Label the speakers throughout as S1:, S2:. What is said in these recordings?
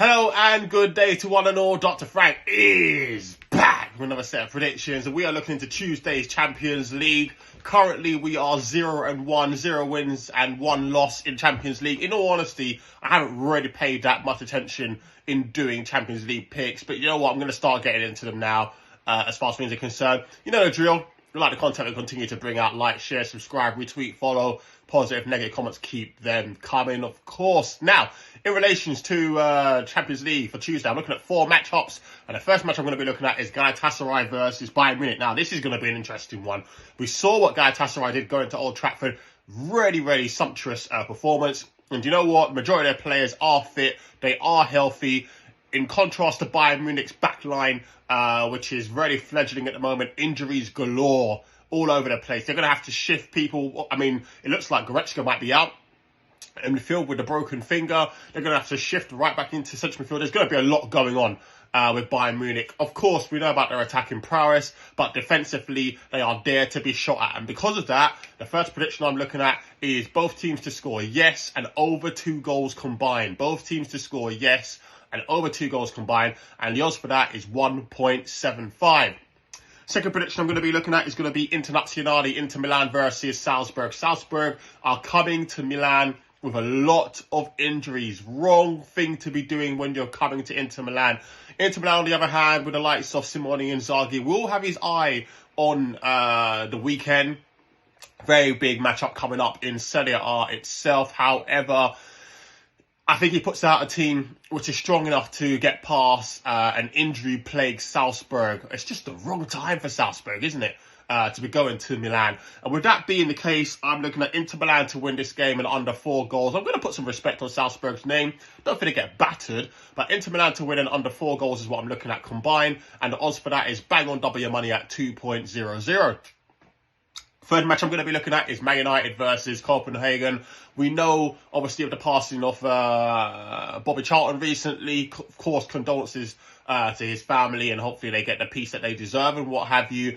S1: Hello and good day to one and all. Dr. Frank is back with another set of predictions, and we are looking into Tuesday's Champions League. Currently, we are 0-1, 0 wins and 1 loss in Champions League. In all honesty, I haven't really paid that much attention in doing Champions League picks, but you know what? I'm going to start getting into them now as far as things are concerned. You know the drill. If you like the content we continue to bring out, like, share, subscribe, retweet, follow. Positive, negative comments, keep them coming, of course. Now, in relation to Champions League for Tuesday, I'm looking at 4 matchups. And the first match I'm going to be looking at is Galatasaray versus Bayern Munich. Now, this is going to be an interesting one. We saw what Galatasaray did going to Old Trafford. Really sumptuous performance. And you know what? Majority of their players are fit. They are healthy. In contrast to Bayern Munich's backline, which is very fledgling at the moment, injuries galore all over the place. They're going to have to shift people. I mean, it looks like Goretzka might be out in the field with a broken finger. They're going to have to shift right back into central midfield. There's going to be a lot going on with Bayern Munich. Of course, we know about their attacking prowess, but defensively, they are there to be shot at. And because of that, the first prediction I'm looking at is both teams to score yes and over 2 goals combined. Both teams to score yes and over 2 goals combined. And the odds for that is 1.75. Second prediction I'm going to be looking at is going to be Internazionale, Inter Milan versus Salzburg. Salzburg are coming to Milan with a lot of injuries. Wrong thing to be doing when you're coming to Inter Milan. Inter Milan, on the other hand, with the likes of Simone Inzaghi, will have his eye on the weekend. Very big matchup coming up in Serie A itself. However, I think he puts out a team which is strong enough to get past an injury-plagued Salzburg. It's just the wrong time for Salzburg, isn't it, to be going to Milan? And with that being the case, I'm looking at Inter Milan to win this game and under 4 goals. I'm going to put some respect on Salzburg's name. Don't think they get battered, but Inter Milan to win and under 4 goals is what I'm looking at combined. And the odds for that is bang on double your money at 2.00. Third match I'm going to be looking at is Man United versus Copenhagen. We know, obviously, of the passing of Bobby Charlton recently. Of course, condolences to his family, and hopefully they get the peace that they deserve and what have you.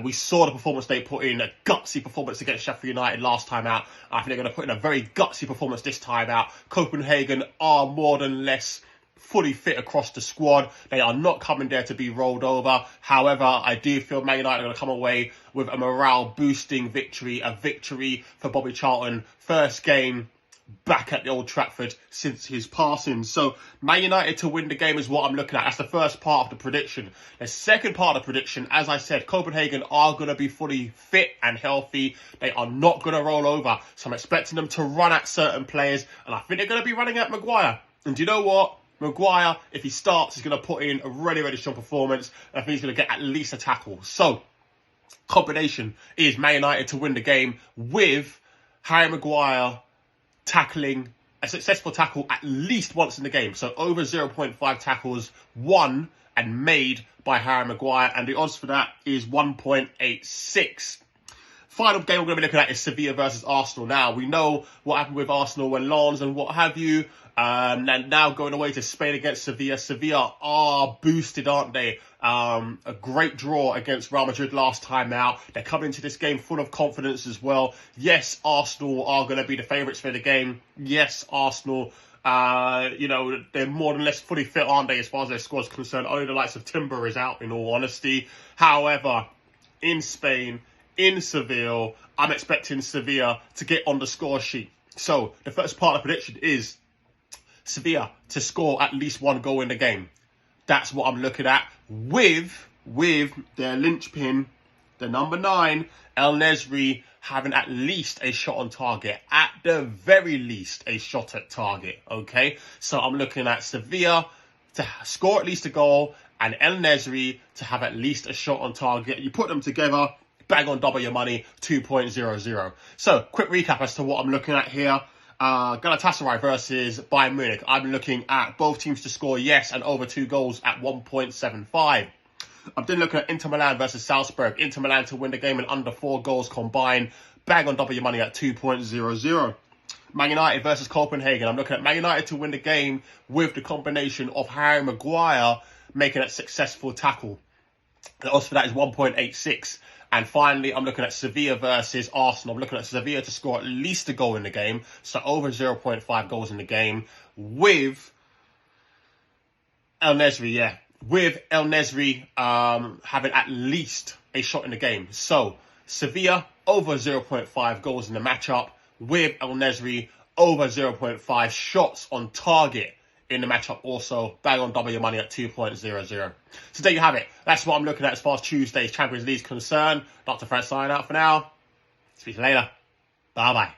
S1: We saw the performance they put in, a gutsy performance against Sheffield United last time out. I think they're going to put in a very gutsy performance this time out. Copenhagen are more than less fully fit across the squad. They are not coming there to be rolled over. However, I do feel Man United are going to come away with a morale-boosting victory, a victory for Bobby Charlton. First game back at the Old Trafford since his passing. So Man United to win the game is what I'm looking at. That's the first part of the prediction. The second part of the prediction, as I said, Copenhagen are going to be fully fit and healthy. They are not going to roll over. So I'm expecting them to run at certain players, and I think they're going to be running at Maguire. And do you know what? Maguire, if he starts, is going to put in a really strong performance. I think he's going to get at least a tackle. So, combination is Man United to win the game with Harry Maguire tackling a successful tackle at least once in the game. So, over 0.5 tackles won and made by Harry Maguire. And the odds for that is 1.86. Final game we're going to be looking at is Sevilla versus Arsenal. Now, we know what happened with Arsenal when Lens and what have you. And now going away to Spain against Sevilla. Sevilla are boosted, aren't they? A great draw against Real Madrid last time out. They're coming into this game full of confidence as well. Yes, Arsenal are going to be the favourites for the game. Yes, Arsenal, they're more than less fully fit, aren't they, as far as their squad's concerned. Only the likes of Timber is out, in all honesty. However, in Spain, in Seville, I'm expecting Sevilla to get on the score sheet. So, the first part of the prediction is Sevilla to score at least 1 goal in the game. That's what I'm looking at with their linchpin, the number 9, El Nesri, having at least a shot on target. At the very least, a shot at target, okay? So I'm looking at Sevilla to score at least a goal and El Nesri to have at least a shot on target. You put them together, bang on double your money, 2.00. So, quick recap as to what I'm looking at here. Galatasaray versus Bayern Munich. I'm looking at both teams to score yes and over 2 goals at 1.75. I'm then looking at Inter Milan versus Salzburg. Inter Milan to win the game and under 4 goals combined. Bang on double your money at 2.00. Man United versus Copenhagen. I'm looking at Man United to win the game with the combination of Harry Maguire making a successful tackle. The odds for that is 1.86. And finally, I'm looking at Sevilla versus Arsenal. I'm looking at Sevilla to score at least a goal in the game. So over 0.5 goals in the game with El Nesri, yeah. With El Nesri having at least a shot in the game. So, Sevilla over 0.5 goals in the matchup, with El Nesri over 0.5 shots on target in the matchup also. Bang on double your money at 2.00. So there you have it. That's what I'm looking at as far as Tuesday's Champions League is concerned. Dr. Frank signing out for now. Speak to you later. Bye-bye.